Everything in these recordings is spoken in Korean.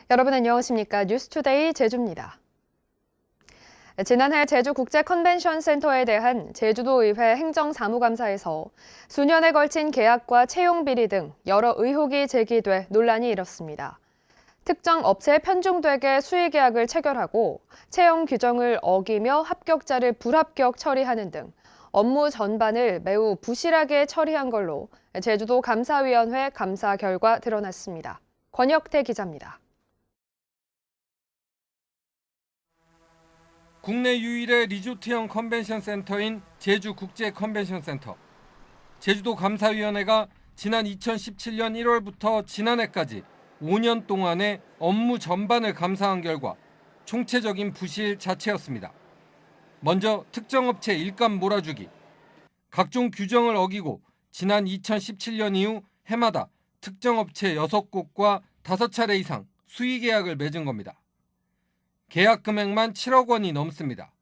여러분 안녕하십니까? 뉴스투데이 제주입니다. 지난해 제주국제컨벤션센터에 대한 제주도의회 행정사무감사에서 수년에 걸친 계약과 채용 비리 등 여러 의혹이 제기돼 논란이 일었습니다. 특정 업체에 편중되게 수의계약을 체결하고 채용 규정을 어기며 합격자를 불합격 처리하는 등 업무 전반을 매우 부실하게 처리한 걸로 제주도 감사위원회 감사 결과 드러났습니다. 권혁태 기자입니다. 국내 유일의 리조트형 컨벤션 센터인 제주국제컨벤션센터. 제주도 감사위원회가 지난 2017년 1월부터 지난해까지 5년 동안의 업무 전반을 감사한 결과 총체적인 부실 자체였습니다. 먼저 특정 업체 일감 몰아주기. 각종 규정을 어기고 지난 2017년 이후 해마다 특정 업체 6곳과 5차례 이상 수의 계약을 맺은 겁니다. 계약 금액만 7억 원이 넘습니다.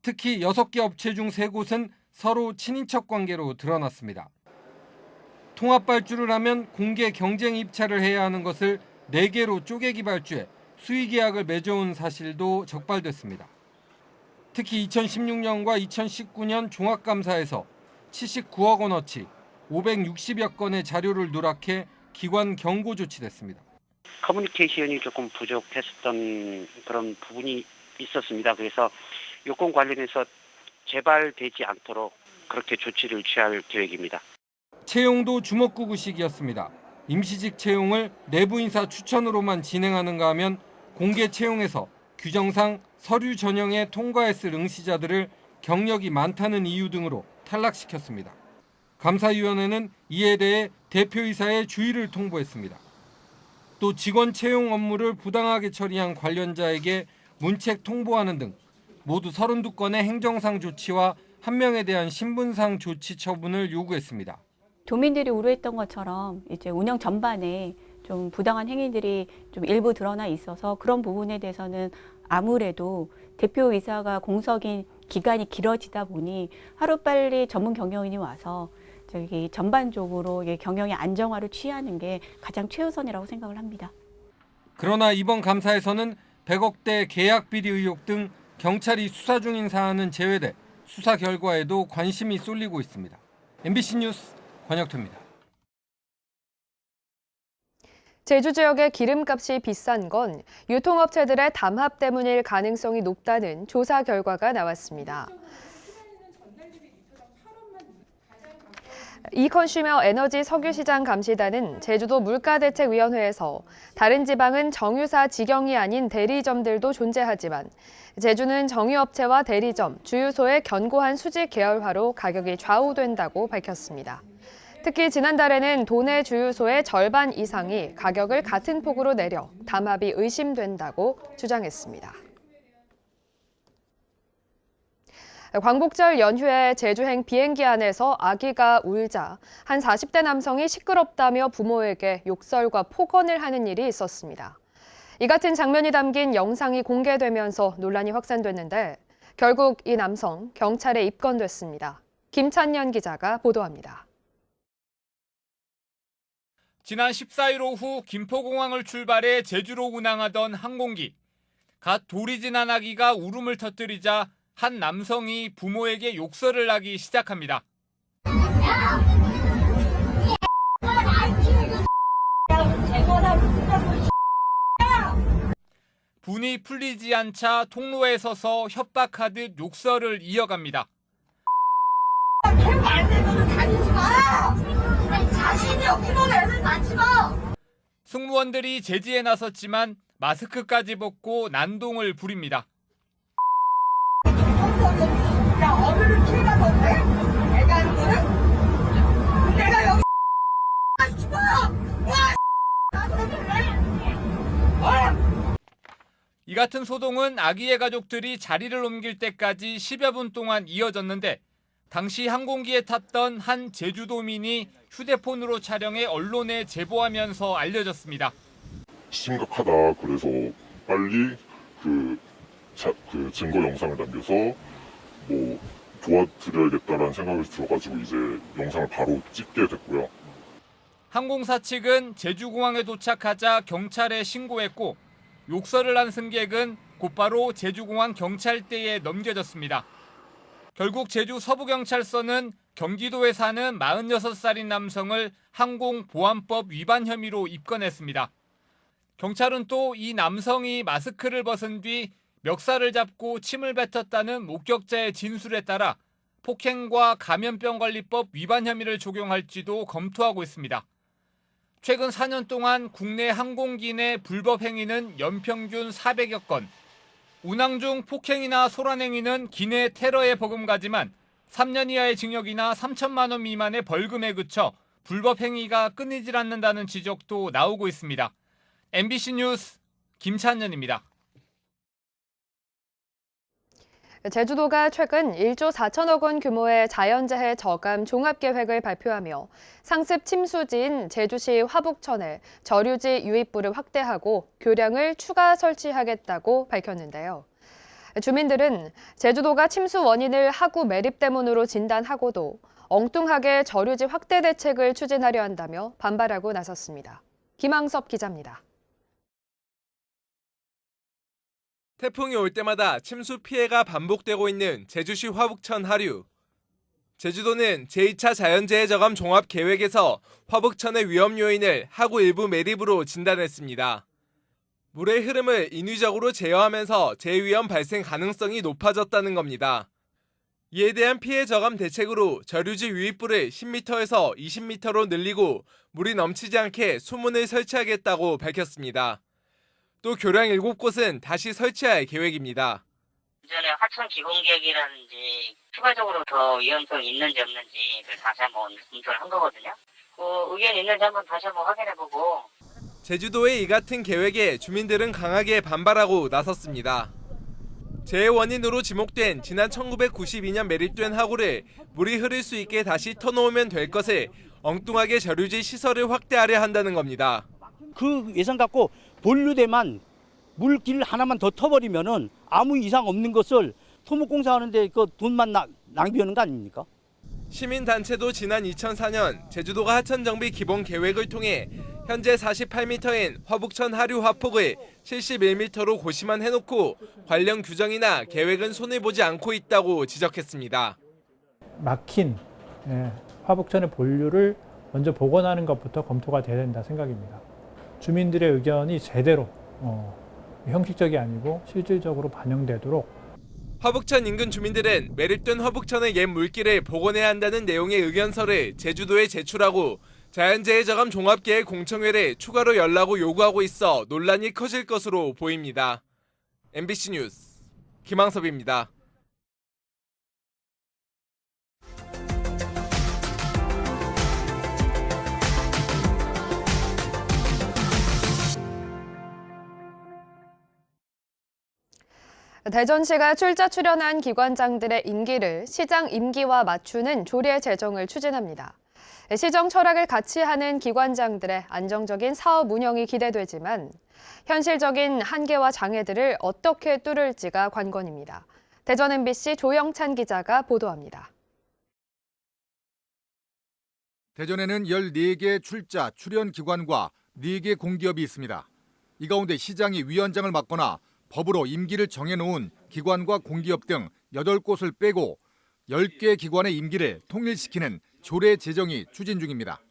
특히 6개 업체 중 3곳은 서로 친인척 관계로 드러났습니다. 통합 발주를 하면 공개 경쟁 입찰을 해야 하는 것을 4개로 쪼개기 발주해 수의 계약을 맺어온 사실도 적발됐습니다. 특히 2016년과 2019년 종합감사에서 79억 원어치 560여 건의 자료를 누락해 기관 경고 조치됐습니다. 커뮤니케이션이 조금 부족했었던 그런 부분이 있었습니다. 그래서 요건 관련해서 재발되지 않도록 그렇게 조치를 취할 계획입니다. 채용도 주먹구구식이었습니다. 임시직 채용을 내부 인사 추천으로만 진행하는가 하면 공개 채용에서 규정상 서류 전형에 통과했을 응시자들을 경력이 많다는 이유 등으로 탈락시켰습니다. 감사위원회는 이에 대해 대표이사의 주의를 통보했습니다. 또 직원 채용 업무를 부당하게 처리한 관련자에게 문책 통보하는 등 모두 32건의 행정상 조치와 1명에 대한 신분상 조치 처분을 요구했습니다. 도민들이 우려했던 것처럼 이제 운영 전반에 좀 부당한 행위들이 좀 일부 드러나 있어서 그런 부분에 대해서는 아무래도 대표이사가 공석인 기간이 길어지다 보니 하루빨리 전문 경영인이 와서 저기 전반적으로 경영의 안정화를 취하는 게 가장 최우선이라고 생각을 합니다. 그러나 이번 감사에서는 100억대 계약 비리 의혹 등 경찰이 수사 중인 사안은 제외돼 수사 결과에도 관심이 쏠리고 있습니다. MBC 뉴스 권혁태입니다. 제주 지역의 기름값이 비싼 건 유통업체들의 담합 때문일 가능성이 높다는 조사 결과가 나왔습니다. 이컨슈머 에너지 석유시장 감시단은 제주도 물가대책위원회에서 다른 지방은 정유사 직영이 아닌 대리점들도 존재하지만 제주는 정유업체와 대리점, 주유소의 견고한 수직 계열화로 가격이 좌우된다고 밝혔습니다. 특히 지난달에는 도내 주유소의 절반 이상이 가격을 같은 폭으로 내려 담합이 의심된다고 주장했습니다. 광복절 연휴에 제주행 비행기 안에서 아기가 울자 한 40대 남성이 시끄럽다며 부모에게 욕설과 폭언을 하는 일이 있었습니다. 이 같은 장면이 담긴 영상이 공개되면서 논란이 확산됐는데 결국 이 남성 경찰에 입건됐습니다. 김찬년 기자가 보도합니다. 지난 14일 오후 김포공항을 출발해 제주로 운항하던 항공기. 갓 돌이 지난 아기가 울음을 터뜨리자 한 남성이 부모에게 욕설을 하기 시작합니다. 분이 풀리지 않자 통로에 서서 협박하듯 욕설을 이어갑니다. 승무원들이 제지에 나섰지만 마스크까지 벗고 난동을 부립니다. 야, 어른을 키우다 건데? 내가 하는 거는? 내가 여기 죽어! 이 같은 소동은 아기의 가족들이 자리를 옮길 때까지 10여 분 동안 이어졌는데 당시 항공기에 탔던 한 제주도민이 휴대폰으로 촬영해 언론에 제보하면서 알려졌습니다. 심각하다. 그래서 빨리 그 증거 영상을 남겨서 도와드려야겠다라는 생각이 들어가지고 이제 영상을 바로 찍게 됐고요. 항공사 측은 제주공항에 도착하자 경찰에 신고했고 욕설을 한 승객은 곧바로 제주공항 경찰대에 넘겨졌습니다. 결국 제주 서부경찰서는 경기도에 사는 46살인 남성을 항공보안법 위반 혐의로 입건했습니다. 경찰은 또 이 남성이 마스크를 벗은 뒤 멱살을 잡고 침을 뱉었다는 목격자의 진술에 따라 폭행과 감염병관리법 위반 혐의를 적용할지도 검토하고 있습니다. 최근 4년 동안 국내 항공기 내 불법 행위는 연평균 400여 건, 운항 중 폭행이나 소란행위는 기내 테러에 버금가지만 3년 이하의 징역이나 3천만 원 미만의 벌금에 그쳐 불법 행위가 끊이질 않는다는 지적도 나오고 있습니다. MBC 뉴스 김찬현입니다. 제주도가 최근 1조 4천억 원 규모의 자연재해 저감 종합계획을 발표하며 상습 침수지인 제주시 화북천에 저류지 유입부를 확대하고 교량을 추가 설치하겠다고 밝혔는데요. 주민들은 제주도가 침수 원인을 하구 매립 때문으로 진단하고도 엉뚱하게 저류지 확대 대책을 추진하려 한다며 반발하고 나섰습니다. 김항섭 기자입니다. 태풍이 올 때마다 침수 피해가 반복되고 있는 제주시 화북천 하류. 제주도는 제2차 자연재해 저감 종합계획에서 화북천의 위험 요인을 하구 일부 매립으로 진단했습니다. 물의 흐름을 인위적으로 제어하면서 재위험 발생 가능성이 높아졌다는 겁니다. 이에 대한 피해 저감 대책으로 저류지 유입부를 10m에서 20m로 늘리고 물이 넘치지 않게 수문을 설치하겠다고 밝혔습니다. 또 교량 7곳은 다시 설치할 계획입니다. 이전에 하천 기본계획이라든지 추가적으로 더 위험성이 있는지 없는지를 다시 한번 검토를 한 거거든요. 그 의견이 있는지 한번 다시 한번 확인해보고. 제주도의 이 같은 계획에 주민들은 강하게 반발하고 나섰습니다. 재해 원인으로 지목된 지난 1992년 매립된 하구를 물이 흐를 수 있게 다시 터놓으면 될 것을 엉뚱하게 저류지 시설을 확대하려 한다는 겁니다. 그 예산 갖고 본류대만 물길 하나만 더 터버리면은 아무 이상 없는 것을 토목공사하는데 그 돈만 낭비하는 거 아닙니까? 시민단체도 지난 2004년 제주도가 하천정비 기본계획을 통해 현재 48m인 화북천 하류 하폭을 71m로 고시만 해놓고 관련 규정이나 계획은 손해보지 않고 있다고 지적했습니다. 막힌 화북천의 본류를 먼저 복원하는 것부터 검토가 돼야 된다 생각입니다. 주민들의 의견이 제대로 형식적이 아니고 실질적으로 반영되도록. 화북천 인근 주민들은 매립된 화북천의 옛 물길을 복원해야 한다는 내용의 의견서를 제주도에 제출하고 자연재해 저감 종합계획 공청회를 추가로 열라고 요구하고 있어 논란이 커질 것으로 보입니다. MBC 뉴스 김항섭입니다. 대전시가 출자 출연한 기관장들의 임기를 시장 임기와 맞추는 조례 제정을 추진합니다. 시정 철학을 같이 하는 기관장들의 안정적인 사업 운영이 기대되지만 현실적인 한계와 장애들을 어떻게 뚫을지가 관건입니다. 대전 MBC 조영찬 기자가 보도합니다. 대전에는 14개 출자 출연 기관과 4개 공기업이 있습니다. 이 가운데 시장이 위원장을 맡거나 법으로 임기를 정해놓은 기관과 공기업 등 8곳을 빼고 10개 기관의 임기를 통일시키는 조례 제정이 추진 중입니다.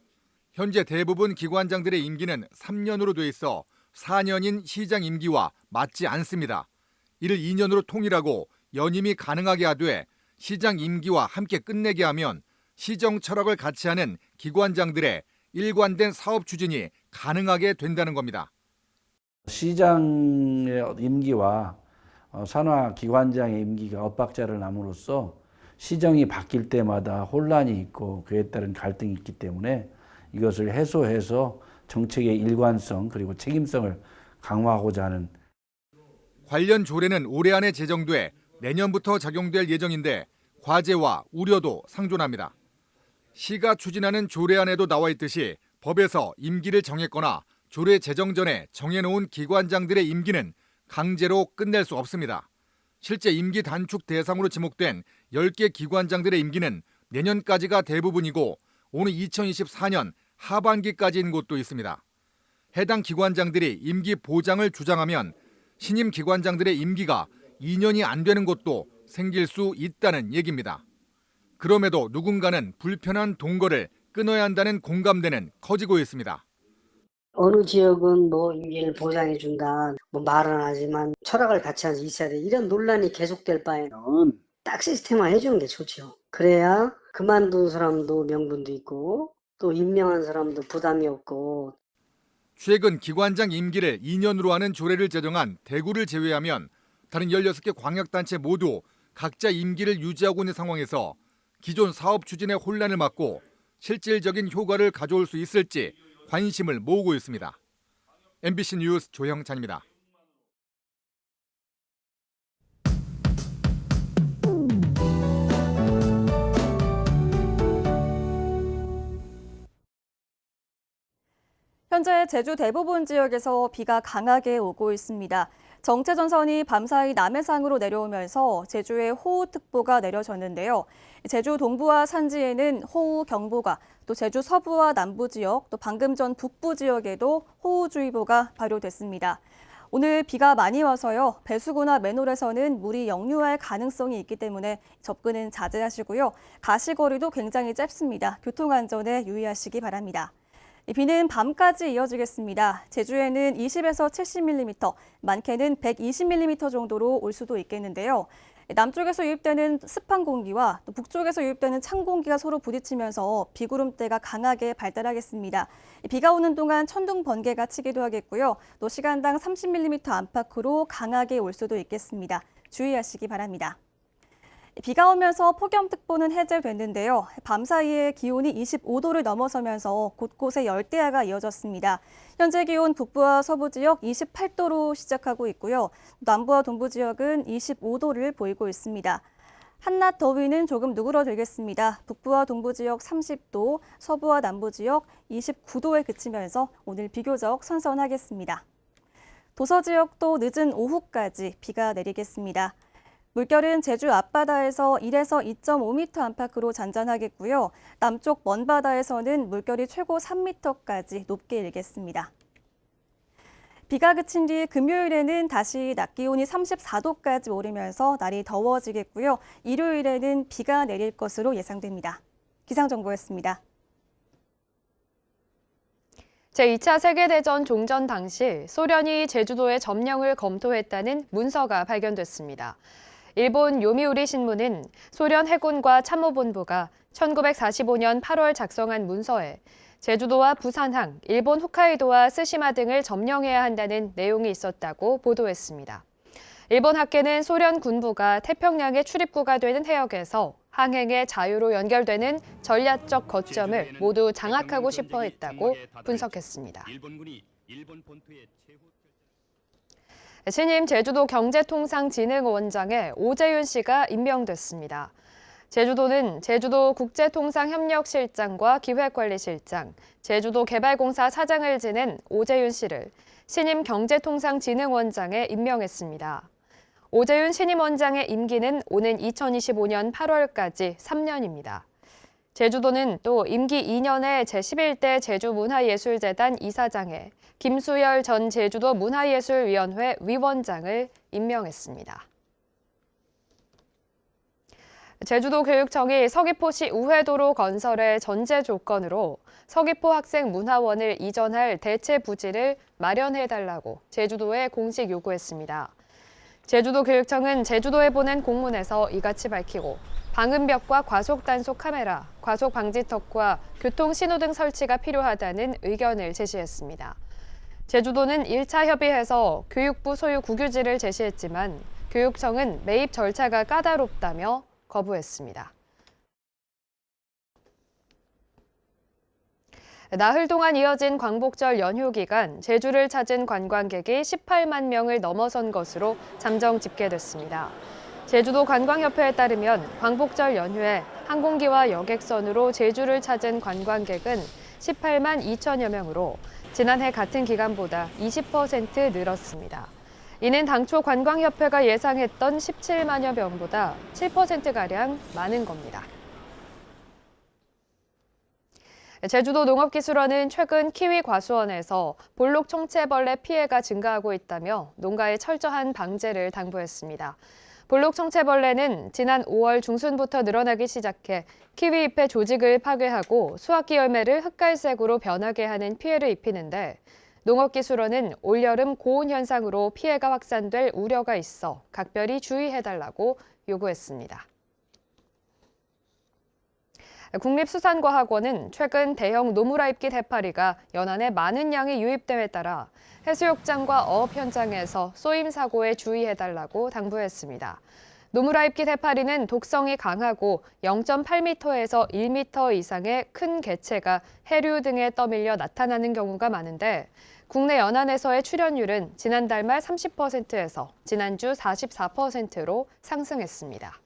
현재 대부분 기관장들의 임기는 3년으로 돼 있어 4년인 시장 임기와 맞지 않습니다. 이를 2년으로 통일하고 연임이 가능하게 하되 시장 임기와 함께 끝내게 하면 시정 철학을 같이 하는 기관장들의 일관된 사업 추진이 가능하게 된다는 겁니다. 시장의 임기와 산하기관장의 임기가 엇박자를 남으로써 시정이 바뀔 때마다 혼란이 있고 그에 따른 갈등이 있기 때문에 이것을 해소해서 정책의 일관성 그리고 책임성을 강화하고자 하는. 관련 조례는 올해 안에 제정돼 내년부터 적용될 예정인데 과제와 우려도 상존합니다. 시가 추진하는 조례안에도 나와 있듯이 법에서 임기를 정했거나 조례 제정 전에 정해놓은 기관장들의 임기는 강제로 끝낼 수 없습니다. 실제 임기 단축 대상으로 지목된 10개 기관장들의 임기는 내년까지가 대부분이고 오는 2024년 하반기까지인 곳도 있습니다. 해당 기관장들이 임기 보장을 주장하면 신임 기관장들의 임기가 2년이 안 되는 곳도 생길 수 있다는 얘기입니다. 그럼에도 누군가는 불편한 동거를 끊어야 한다는 공감대는 커지고 있습니다. 어느 지역은 뭐 임기를 보장해 준다, 뭐 말은 하지만 철학을 같이 하면서 있어야 돼. 이런 논란이 계속될 바에는 딱 시스템화 해주는 게 좋죠. 그래야 그만둔 사람도 명분도 있고 또 임명한 사람도 부담이 없고. 최근 기관장 임기를 2년으로 하는 조례를 제정한 대구를 제외하면 다른 16개 광역단체 모두 각자 임기를 유지하고 있는 상황에서 기존 사업 추진의 혼란을 막고 실질적인 효과를 가져올 수 있을지 관심을 모으고 있습니다. MBC 뉴스 조형찬입니다. 현재 제주 대부분 지역에서 비가 강하게 오고 있습니다. 정체전선이 밤사이 남해상으로 내려오면서 제주에 호우특보가 내려졌는데요. 제주 동부와 산지에는 호우경보가, 또 제주 서부와 남부 지역, 또 방금 전 북부 지역에도 호우주의보가 발효됐습니다. 오늘 비가 많이 와서요. 배수구나 맨홀에서는 물이 역류할 가능성이 있기 때문에 접근은 자제하시고요. 가시거리도 굉장히 짧습니다. 교통안전에 유의하시기 바랍니다. 비는 밤까지 이어지겠습니다. 제주에는 20에서 70mm, 많게는 120mm 정도로 올 수도 있겠는데요. 남쪽에서 유입되는 습한 공기와 또 북쪽에서 유입되는 찬 공기가 서로 부딪히면서 비구름대가 강하게 발달하겠습니다. 비가 오는 동안 천둥 번개가 치기도 하겠고요. 또 시간당 30mm 안팎으로 강하게 올 수도 있겠습니다. 주의하시기 바랍니다. 비가 오면서 폭염특보는 해제됐는데요. 밤사이에 기온이 25도를 넘어서면서 곳곳에 열대야가 이어졌습니다. 현재 기온 북부와 서부 지역 28도로 시작하고 있고요. 남부와 동부 지역은 25도를 보이고 있습니다. 한낮 더위는 조금 누그러들겠습니다. 북부와 동부 지역 30도, 서부와 남부 지역 29도에 그치면서 오늘 비교적 선선하겠습니다. 도서 지역도 늦은 오후까지 비가 내리겠습니다. 물결은 제주 앞바다에서 1에서 2.5m 안팎으로 잔잔하겠고요. 남쪽 먼바다에서는 물결이 최고 3m까지 높게 일겠습니다. 비가 그친 뒤 금요일에는 다시 낮 기온이 34도까지 오르면서 날이 더워지겠고요. 일요일에는 비가 내릴 것으로 예상됩니다. 기상정보였습니다. 제2차 세계대전 종전 당시 소련이 제주도의 점령을 검토했다는 문서가 발견됐습니다. 일본 요미우리 신문은 소련 해군과 참모본부가 1945년 8월 작성한 문서에 제주도와 부산항, 일본 홋카이도와 스시마 등을 점령해야 한다는 내용이 있었다고 보도했습니다. 일본 학계는 소련 군부가 태평양의 출입구가 되는 해역에서 항행의 자유로 연결되는 전략적 거점을 모두 장악하고 싶어 했다고 분석했습니다. 신임 제주도 경제통상진흥원장에 오재윤 씨가 임명됐습니다. 제주도는 제주도 국제통상협력실장과 기획관리실장, 제주도 개발공사 사장을 지낸 오재윤 씨를 신임 경제통상진흥원장에 임명했습니다. 오재윤 신임 원장의 임기는 오는 2025년 8월까지 3년입니다. 제주도는 또 임기 2년에 제11대 제주문화예술재단 이사장에 김수열 전 제주도 문화예술위원회 위원장을 임명했습니다. 제주도교육청이 서귀포시 우회도로 건설의 전제 조건으로 서귀포 학생문화원을 이전할 대체 부지를 마련해달라고 제주도에 공식 요구했습니다. 제주도교육청은 제주도에 보낸 공문에서 이같이 밝히고 방음벽과 과속 단속 카메라, 과속 방지턱과 교통신호등 설치가 필요하다는 의견을 제시했습니다. 제주도는 1차 협의해서 교육부 소유 국유지를 제시했지만 교육청은 매입 절차가 까다롭다며 거부했습니다. 나흘 동안 이어진 광복절 연휴 기간 제주를 찾은 관광객이 18만 명을 넘어선 것으로 잠정 집계됐습니다. 제주도 관광협회에 따르면 광복절 연휴에 항공기와 여객선으로 제주를 찾은 관광객은 18만 2천여 명으로 지난해 같은 기간보다 20% 늘었습니다. 이는 당초 관광협회가 예상했던 17만여 명보다 7%가량 많은 겁니다. 제주도 농업기술원은 최근 키위 과수원에서 볼록 총체벌레 피해가 증가하고 있다며 농가에 철저한 방제를 당부했습니다. 볼록 총체벌레는 지난 5월 중순부터 늘어나기 시작해 키위 잎의 조직을 파괴하고 수확기 열매를 흑갈색으로 변하게 하는 피해를 입히는데 농업기술원은 올여름 고온 현상으로 피해가 확산될 우려가 있어 각별히 주의해달라고 요구했습니다. 국립수산과학원은 최근 대형 노무라입깃 해파리가 연안에 많은 양이 유입됨에 따라 해수욕장과 어업 현장에서 쏘임 사고에 주의해달라고 당부했습니다. 노무라입깃 해파리는 독성이 강하고 0.8m에서 1m 이상의 큰 개체가 해류 등에 떠밀려 나타나는 경우가 많은데 국내 연안에서의 출현율은 지난달 말 30%에서 지난주 44%로 상승했습니다.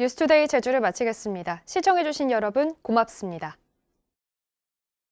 뉴스투데이 제주를 마치겠습니다. 시청해주신 여러분 고맙습니다.